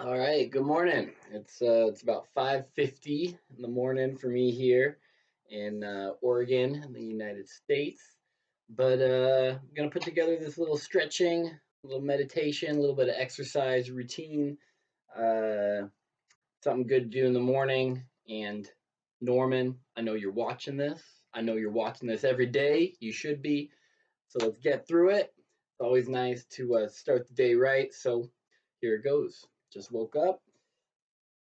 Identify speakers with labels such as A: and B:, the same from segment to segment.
A: All right, good morning. It's about 5:50 in the morning for me here in Oregon, in the United States. But I'm gonna put together this little stretching, a little meditation, a little bit of exercise routine, uh, something good to do in the morning. And Norman, I know you're watching this. I know you're watching this every day. You should be. So let's get through it. It's always nice to start the day right. So here it goes. Just woke up.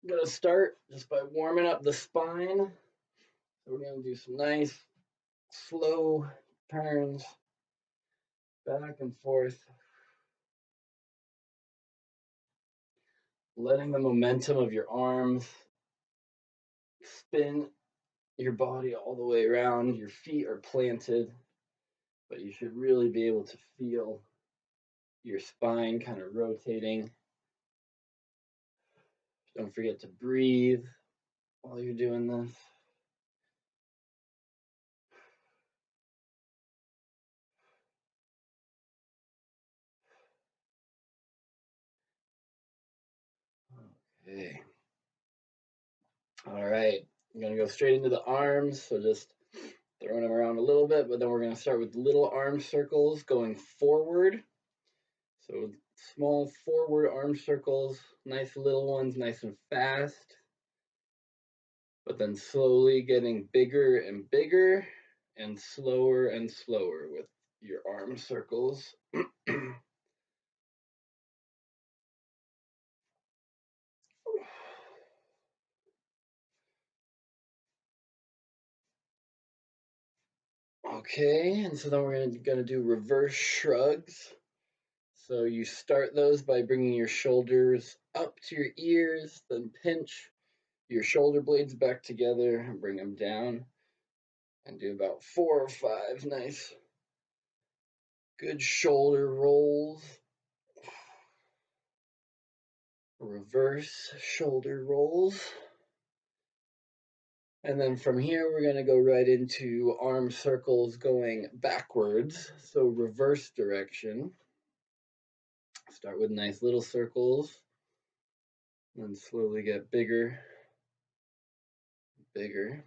A: I'm gonna start just by warming up the spine. So we're gonna do some nice slow turns back and forth, letting the momentum of your arms spin your body all the way around. Your feet are planted, but you should really be able to feel your spine kind of rotating. Don't forget to breathe while you're doing this. Okay. All right. I'm gonna go straight into the arms. So just throwing them around a little bit, but then we're going to start with little arm circles going forward. So small forward arm circles, nice little ones, nice and fast, but then slowly getting bigger and bigger and slower with your arm circles. Okay, and so then we're gonna do reverse shrugs. So you start those by bringing your shoulders up to your ears, then pinch your shoulder blades back together and bring them down, and do about 4 or 5 nice, good shoulder rolls. Reverse shoulder rolls. And then from here, we're going to go right into arm circles going backwards. So reverse direction. Start with nice little circles, and slowly get bigger, bigger.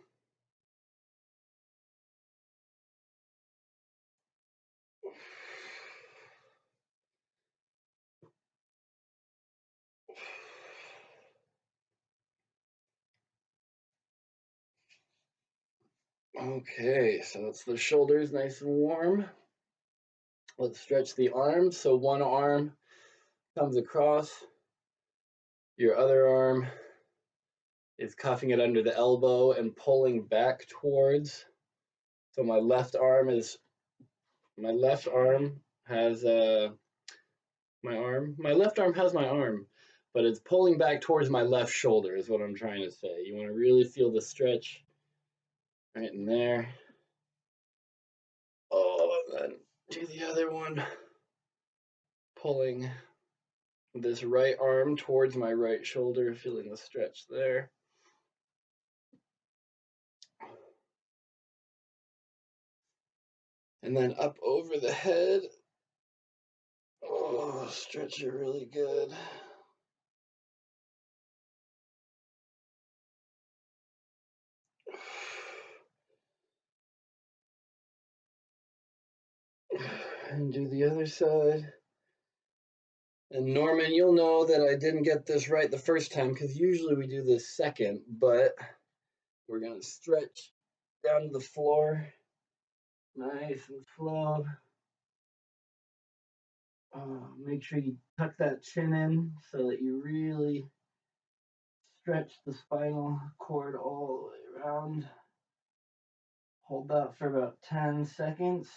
A: Okay, so that's the shoulders nice and warm. Let's stretch the arms. So one arm comes across, your other arm is cuffing it under the elbow and pulling back towards. So my left arm has my left arm has my arm, but it's pulling back towards my left shoulder is what I'm trying to say. You want to really feel the stretch right in there. Oh, and then do the other one, pulling this right arm towards my right shoulder, feeling the stretch there. And then up over the head. Oh, stretch it really good. And do the other side. And Norman, you'll know that I didn't get this right the first time because usually we do this second, but we're going to stretch down to the floor nice and slow. Make sure you tuck that chin in so that you really stretch the spinal cord all the way around. Hold that for about 10 seconds.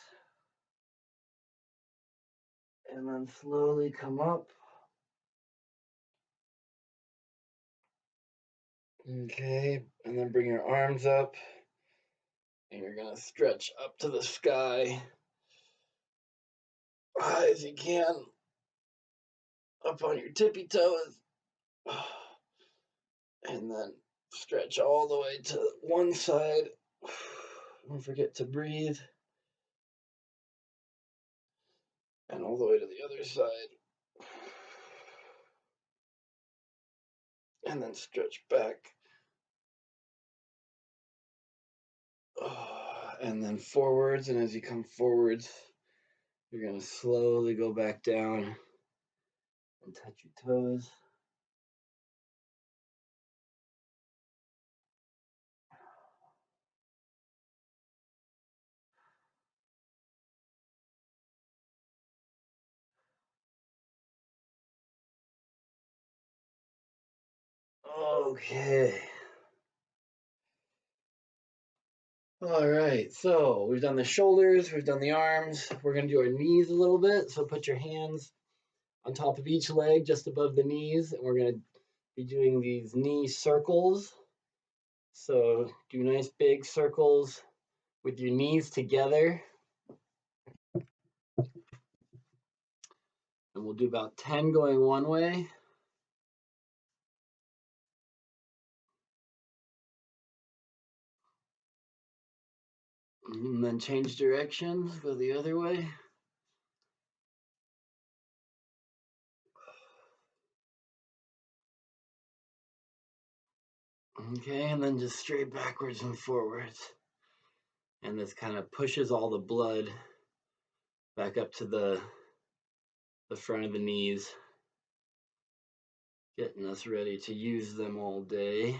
A: And then slowly come up. Okay, and then bring your arms up. And you're going to stretch up to the sky high as you can, up on your tippy toes. And then stretch all the way to one side. Don't forget to breathe. And all the way to the other side. and then stretch back. And then forwards, and as you come forwards, you're going to slowly go back down and touch your toes. Okay. All right, so we've done the shoulders, we've done the arms. We're going to do our knees a little bit. So put your hands on top of each leg, just above the knees, and we're going to be doing these knee circles. So do nice big circles with your knees together. And we'll do about 10 going one way. And then change directions, go the other way. Okay, and then just straight backwards and forwards. And this kind of pushes all the blood back up to the front of the knees, getting us ready to use them all day.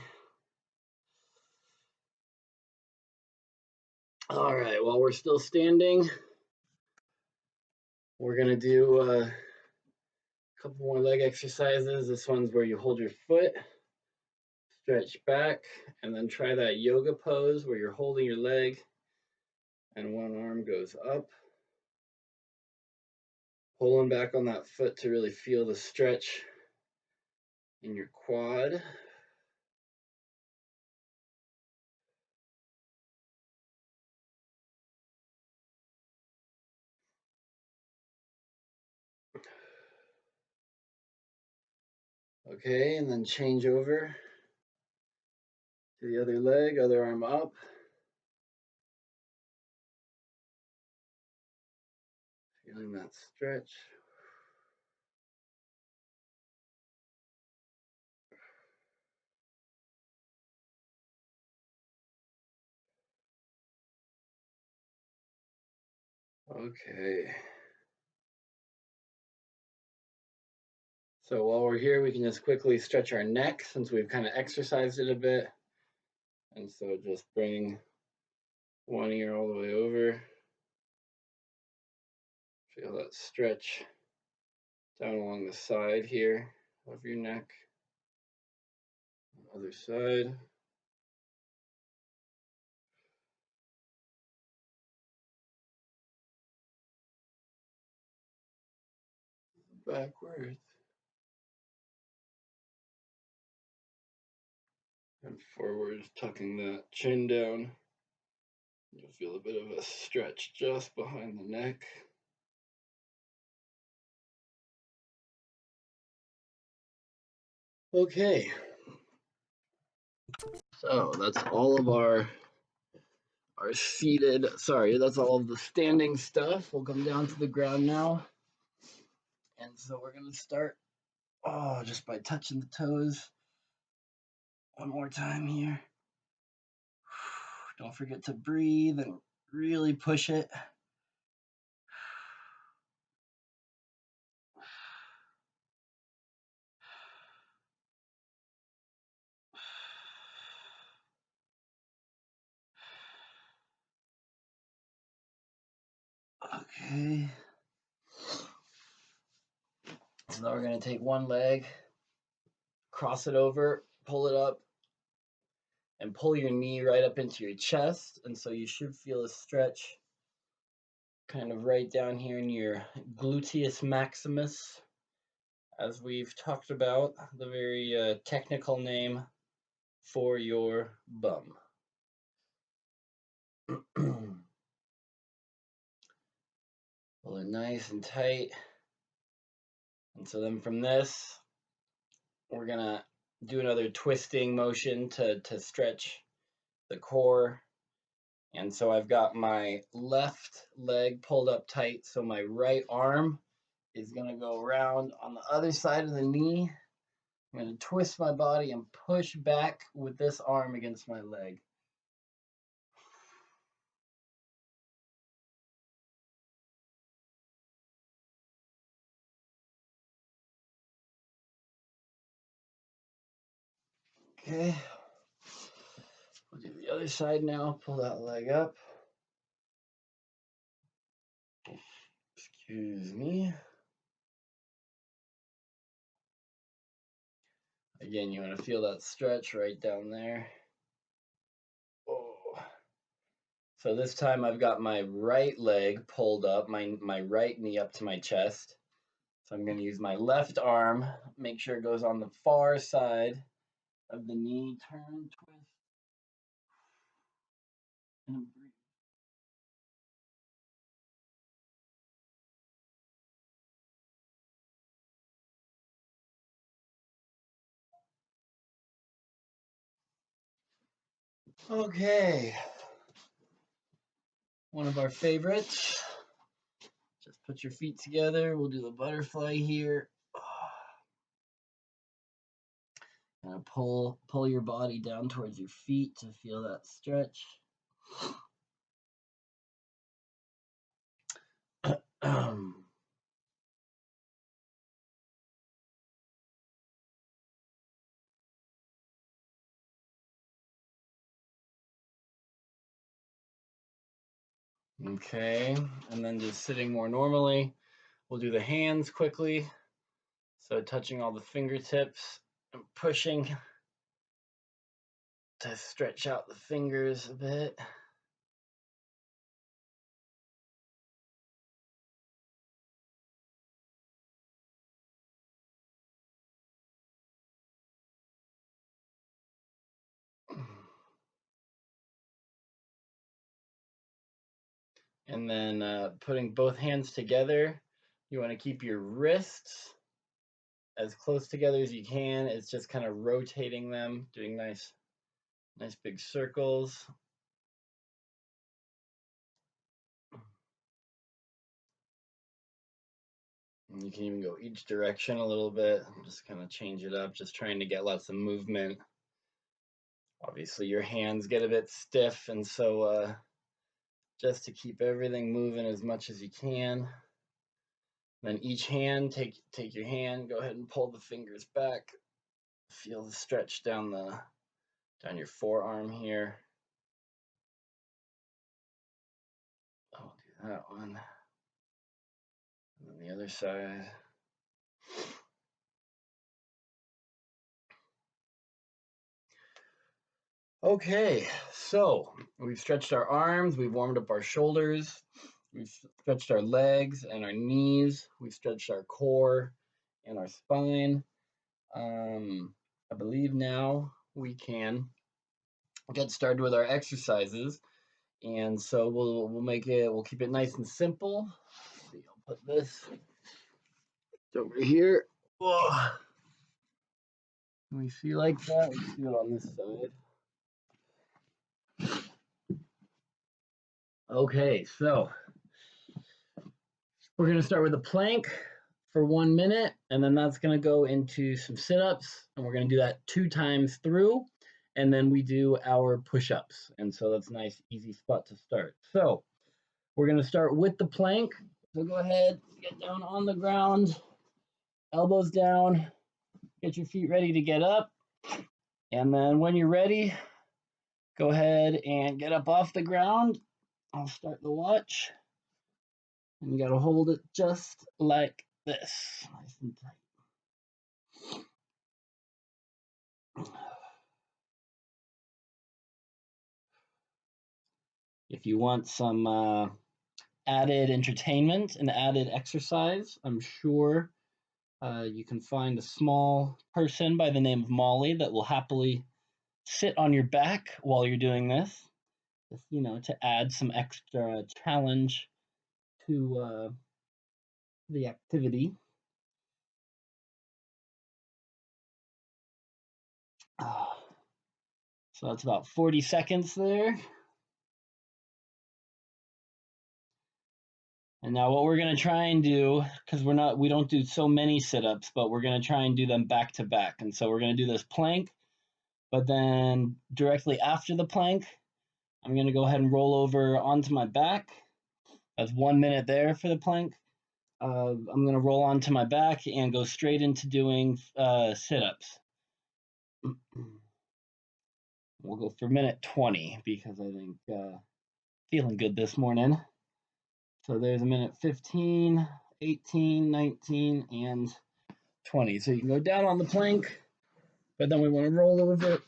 A: All right, while we're still standing, we're gonna do a couple more leg exercises. This one's where you hold your foot, stretch back, and then try that yoga pose where you're holding your leg and one arm goes up. Pulling back on that foot to really feel the stretch in your quad. Okay, and then change over to the other leg, other arm up. Feeling that stretch. Okay. So while we're here, we can just quickly stretch our neck since we've kind of exercised it a bit. And so just bring one ear all the way over. Feel that stretch down along the side here of your neck. Other side. Backwards. And forwards, tucking that chin down. You'll feel a bit of a stretch just behind the neck. Okay. So that's all of our seated, that's all of the standing stuff. We'll come down to the ground now. And so we're going to start, just by touching the toes. One more time here. Don't forget to breathe and really push it. Okay. So now we're going to take one leg, cross it over, pull it up, and pull your knee right up into your chest. And so you should feel a stretch kind of right down here in your gluteus maximus, as we've talked about, the very technical name for your bum. Pull it nice and tight. And so then from this, we're gonna do another twisting motion to stretch the core. And so I've got my left leg pulled up tight, so my right arm is gonna go around on the other side of the knee I'm going to twist my body and push back with this arm against my leg. Okay. We'll do the other side now. Pull that leg up. Excuse me. Again, you want to feel that stretch right down there. Oh. So this time I've got my right leg pulled up, my right knee up to my chest. So I'm going to use my left arm, make sure it goes on the far side of the knee, turn, twist, and breathe. Okay, one of our favorites. Just put your feet together. We'll do the butterfly here. And pull your body down towards your feet to feel that stretch. Okay, and then just sitting more normally. We'll do the hands quickly. So touching all the fingertips and pushing to stretch out the fingers a bit. And then putting both hands together, you want to keep your wrists as close together as you can. It's just kind of rotating them, doing nice big circles. And you can even go each direction a little bit, just kind of change it up, just trying to get lots of movement. Obviously your hands get a bit stiff, and so just to keep everything moving as much as you can. Then each hand, take your hand, go ahead and pull the fingers back. Feel the stretch down your forearm here. I'll do that one. And then the other side. Okay, so we've stretched our arms, we've warmed up our shoulders, we've stretched our legs and our knees, we've stretched our core and our spine. I believe now we can get started with our exercises. And so we'll keep it nice and simple. Let's see, I'll put this over here. Whoa. Can we see like that? Let's do it on this side. Okay, so we're gonna start with a plank for 1 minute, and then that's gonna go into some sit-ups, and we're gonna do that 2 times through, and then we do our push-ups. And so that's a nice, easy spot to start. So we're gonna start with the plank. So go ahead, get down on the ground, elbows down, get your feet ready to get up. And then when you're ready, go ahead and get up off the ground. I'll start the watch. And you got to hold it just like this, nice and tight. If you want some added entertainment and added exercise, I'm sure you can find a small person by the name of Molly that will happily sit on your back while you're doing this, just, to add some extra challenge to the activity. So that's about 40 seconds there. And now what we're gonna try and do, because we don't do so many sit-ups, but we're gonna try and do them back to back. And so we're gonna do this plank, but then directly after the plank, I'm gonna go ahead and roll over onto my back. That's 1 minute there for the plank. I'm gonna roll onto my back and go straight into doing sit-ups. We'll go for minute 20 because I think feeling good this morning. So there's a minute 15, 18, 19, and 20. So you can go down on the plank, but then we want to roll over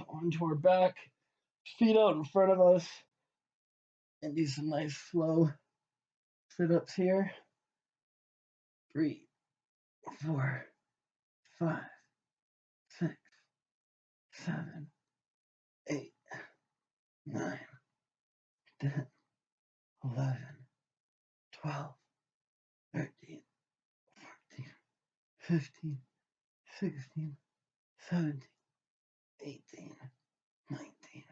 A: onto our back, feet out in front of us, and do some nice slow sit-ups here. 3, 4, 5, 6, 7, 8, 9, 10, 11, 12, 13, 14, 15, 16, 17, 18, 19,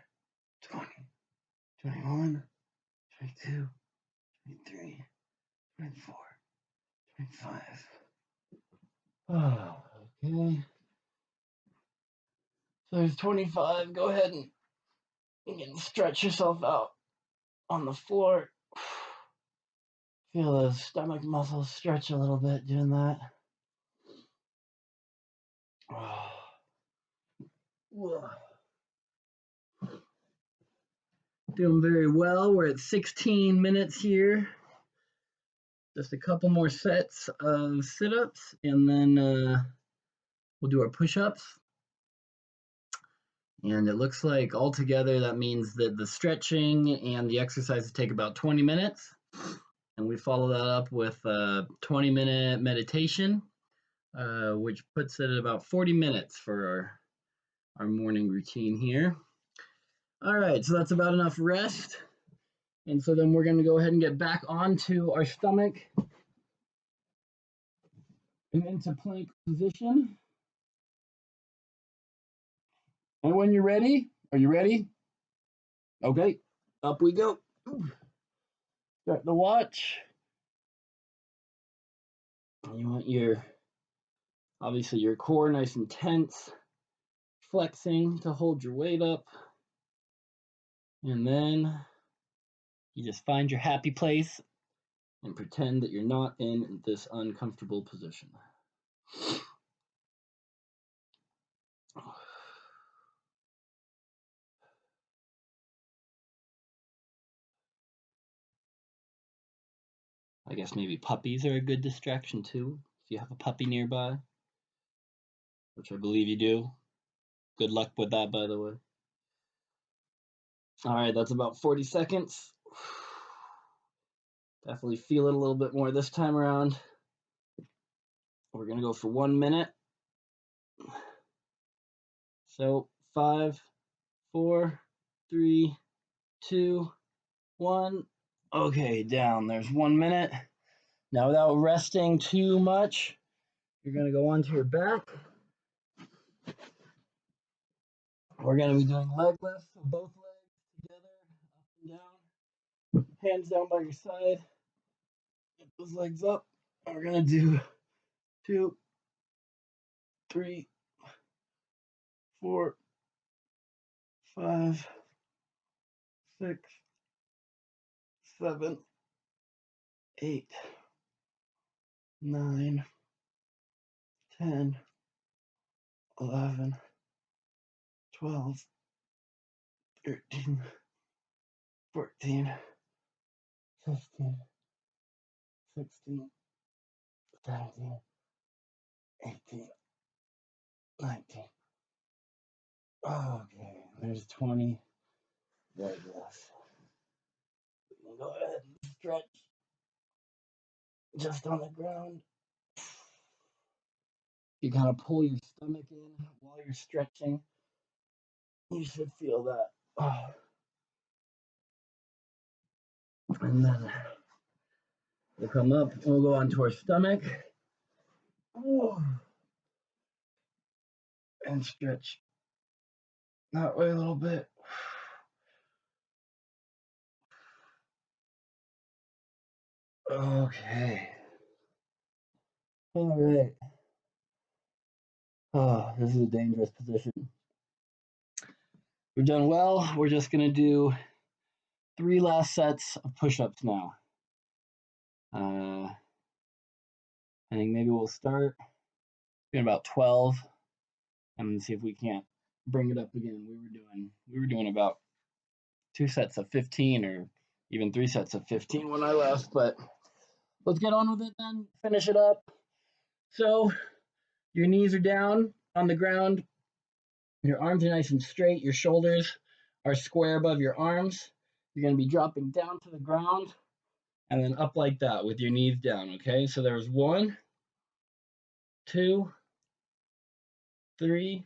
A: 20, 21, 22, 23, 24, 25. Oh, okay. So there's 25. Go ahead and again, stretch yourself out on the floor. Feel those stomach muscles stretch a little bit doing that. Doing very well. We're at 16 minutes here. Just a couple more sets of sit-ups, and then we'll do our push-ups. And it looks like altogether that means that the stretching and the exercises take about 20 minutes. And we follow that up with a 20-minute meditation, which puts it at about 40 minutes for our morning routine here. All right, so that's about enough rest. And so then we're going to go ahead and get back onto our stomach and into plank position. And when you're ready, are you ready? Okay, up we go. Start the watch. You want obviously your core nice and tense, flexing to hold your weight up. And then you just find your happy place and pretend that you're not in this uncomfortable position. I guess maybe puppies are a good distraction too, if you have a puppy nearby, which I believe you do. Good luck with that, by the way. All right, that's about 40 seconds. Definitely feel it a little bit more this time around. We're going to go for 1 minute. So 5, 4, 3, 2, 1. Okay, down. There's 1 minute. Now, without resting too much, you're going to go onto your back. We're going to be doing leg lifts of both legs together, up and down. Hands down by your side. Get those legs up. And we're going to do 2, 3, 4, 5, 6, 7, 8, 9, 10, 11, 12, 13, 14, 15, 16, 17, 18, 19. Okay, there's 20. There it goes. We can go ahead and stretch just on the ground. You kind of pull your stomach in while you're stretching. You should feel that. Oh. And then we'll come up and we'll go onto our stomach. Oh. And stretch that way a little bit. Okay. All right. Oh, this is a dangerous position. We've done well. We're just going to do 3 last sets of push-ups now. I think maybe we'll start in about 12 and see if we can't bring it up again. We were doing about 2 sets of 15 or even 3 sets of 15 when I left, but let's get on with it then. Finish it up. So your knees are down on the ground. Your arms are nice and straight. Your shoulders are square above your arms. You're going to be dropping down to the ground and then up like that with your knees down, okay? So there's 1, 2, 3,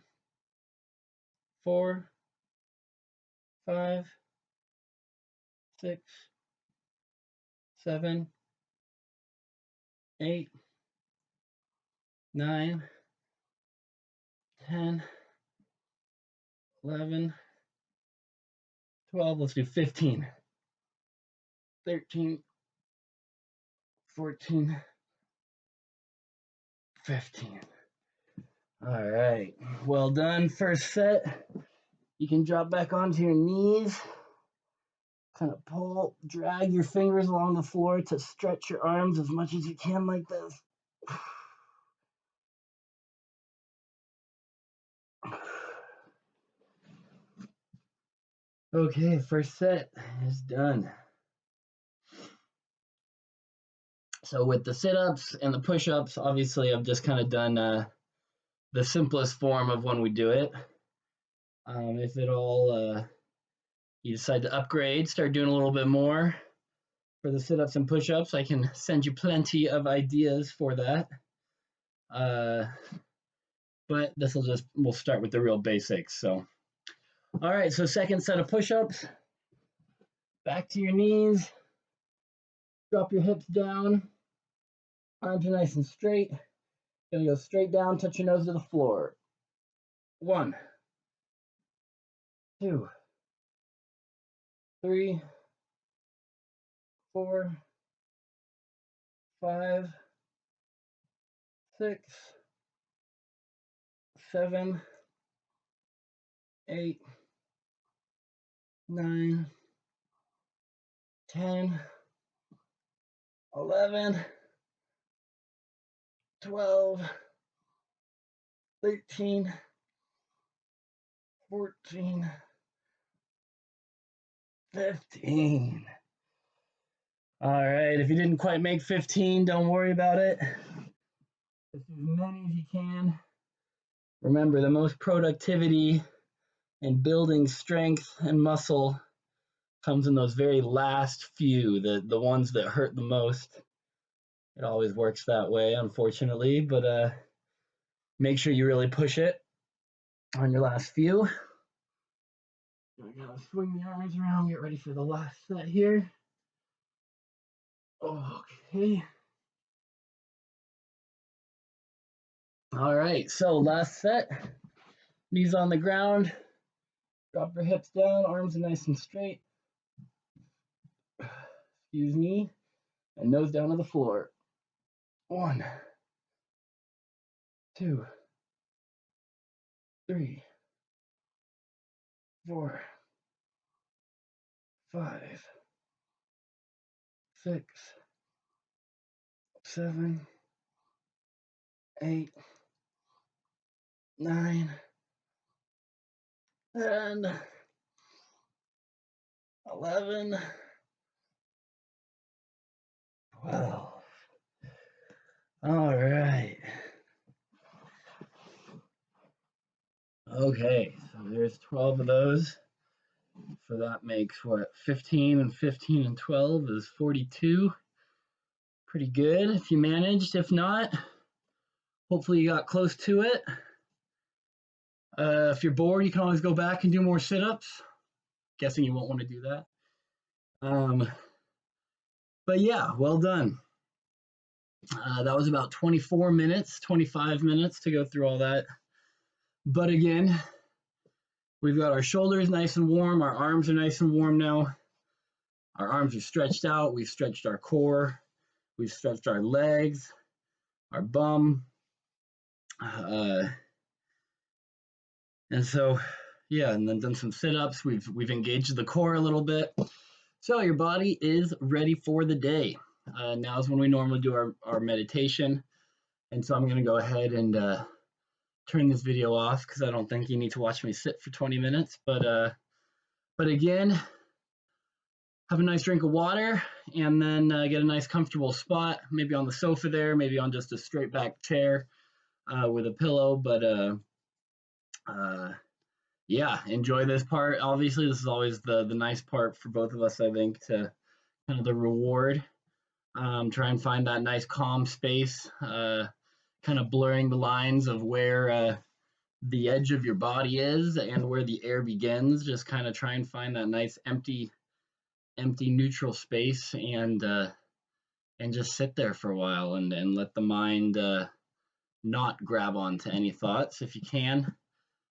A: 4, 5, 6, 7, 8, 9, 10, 11, 12. Let's do 15, 13, 14, 15. All right, well done. First set. You can drop back onto your knees. Kind of pull, drag your fingers along the floor to stretch your arms as much as you can like this. Okay, first set is done. So with the sit-ups and the push-ups, obviously I've just kind of done the simplest form of when we do it. If at all you decide to upgrade, start doing a little bit more for the sit-ups and push-ups, I can send you plenty of ideas for that. But we'll start with the real basics. So, all right, so second set of push-ups. Back to your knees. Drop your hips down. Arms are nice and straight. Gonna go straight down, touch your nose to the floor. 1, 2, 3, 4, 5, 6, 7, 8, 9, 10, 11, 12, 13, 14, 15. All right, if you didn't quite make 15, don't worry about it. Just do as many as you can. Remember, the most productivity and building strength and muscle comes in those very last few, the ones that hurt the most. It always works that way, unfortunately, but make sure you really push it on your last few. We're gonna swing the arms around, get ready for the last set here. Okay. All right, so last set. Knees on the ground. Drop your hips down, arms are nice and straight. Excuse me. And nose down to the floor. 1, 2, 3, 4, 5, 6, 7, 8, 9, and 11, 12. All right. Okay, so there's 12 of those. So that makes what, 15 and 15 and 12 is 42. Pretty good if you managed. If not, hopefully you got close to it. If you're bored, you can always go back and do more sit-ups. Guessing you won't want to do that. But yeah, well done. That was about 24 minutes, 25 minutes to go through all that. But again, we've got our shoulders nice and warm. Our arms are nice and warm now. Our arms are stretched out. We've stretched our core. We've stretched our legs, our bum, uh, and so yeah, and then done some sit-ups. We've engaged the core a little bit. So your body is ready for the day. Now is when we normally do our meditation. And so I'm going to go ahead and turn this video off because I don't think you need to watch me sit for 20 minutes. But again, have a nice drink of water and then get a nice comfortable spot, maybe on the sofa there, maybe on just a straight back chair with a pillow. Uh, yeah, enjoy this part. Obviously, this is always the nice part for both of us, I think, to kind of the reward. Try and find that nice calm space, kind of blurring the lines of where the edge of your body is and where the air begins. Just kind of try and find that nice empty neutral space and just sit there for a while and let the mind not grab onto any thoughts if you can.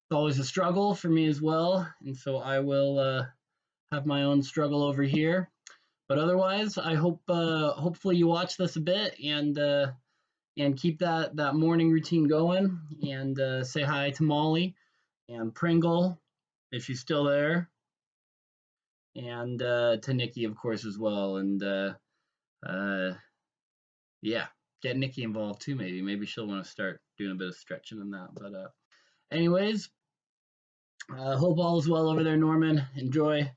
A: It's always a struggle for me as well, and so I will have my own struggle over here. But otherwise, I hope hopefully you watch this a bit and keep that morning routine going. And say hi to Molly and Pringle if she's still there, and to Nikki of course as well. And uh, yeah, get Nikki involved too. Maybe she'll want to start doing a bit of stretching and that. But anyways, hope all is well over there, Norman. Enjoy,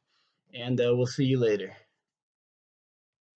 A: and we'll see you later.